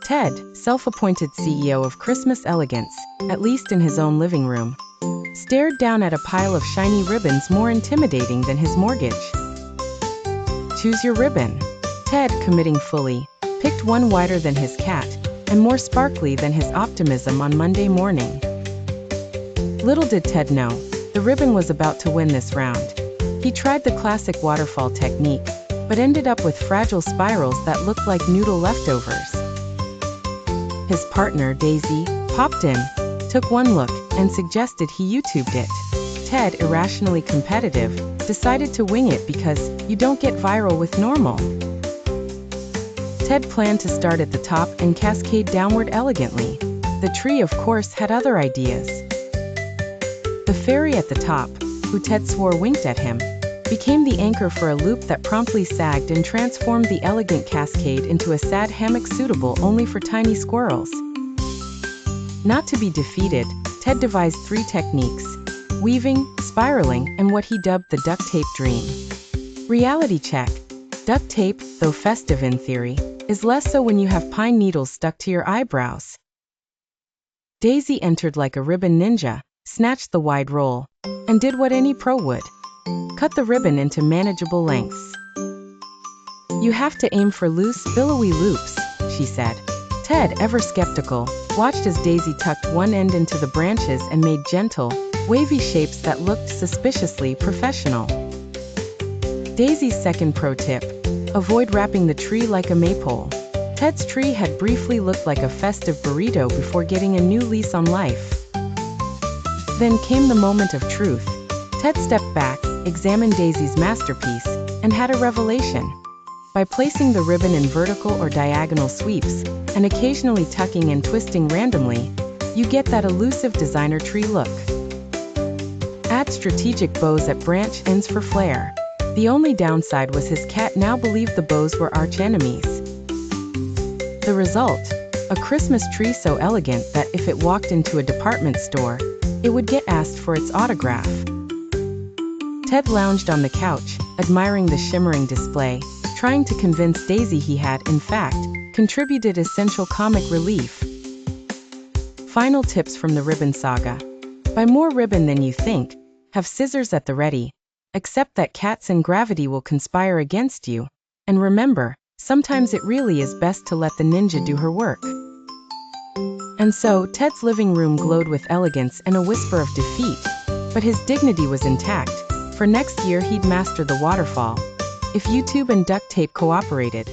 Ted, self-appointed CEO of Christmas Elegance, at least in his own living room, stared down at a pile of shiny ribbons more intimidating than his mortgage. Choose your ribbon. Ted, committing fully, picked one wider than his cat, and more sparkly than his optimism on Monday morning. Little did Ted know, the ribbon was about to win this round. He tried the classic waterfall technique, but ended up with fragile spirals that looked like noodle leftovers. His partner, Daisy, popped in, took one look, and suggested he YouTubed it. Ted, irrationally competitive, decided to wing it because you don't get viral with normal. Ted planned to start at the top and cascade downward elegantly. The tree, of course, had other ideas. The fairy at the top, who Ted swore winked at him, became the anchor for a loop that promptly sagged and transformed the elegant cascade into a sad hammock suitable only for tiny squirrels. Not to be defeated, Ted devised 3 techniques: weaving, spiraling, and what he dubbed the duct tape dream. Reality check. Duct tape, though festive in theory, is less so when you have pine needles stuck to your eyebrows. Daisy entered like a ribbon ninja, snatched the wide roll, and did what any pro would. Cut the ribbon into manageable lengths. You have to aim for loose, billowy loops, she said. Ted, ever skeptical, watched as Daisy tucked one end into the branches and made gentle, wavy shapes that looked suspiciously professional. Daisy's second pro tip: avoid wrapping the tree like a maypole. Ted's tree had briefly looked like a festive burrito before getting a new lease on life. Then came the moment of truth. Ted stepped back, examined Daisy's masterpiece, and had a revelation. By placing the ribbon in vertical or diagonal sweeps, and occasionally tucking and twisting randomly, you get that elusive designer tree look. Add strategic bows at branch ends for flair. The only downside was his cat now believed the bows were arch enemies. The result? A Christmas tree so elegant that if it walked into a department store, it would get asked for its autograph. Ted lounged on the couch, admiring the shimmering display, trying to convince Daisy he had, in fact, contributed essential comic relief. Final tips from the ribbon saga. Buy more ribbon than you think, have scissors at the ready, accept that cats and gravity will conspire against you, and remember, sometimes it really is best to let the ninja do her work. And so, Ted's living room glowed with elegance and a whisper of defeat, but his dignity was intact. For next year he'd master the waterfall, if YouTube and duct tape cooperated.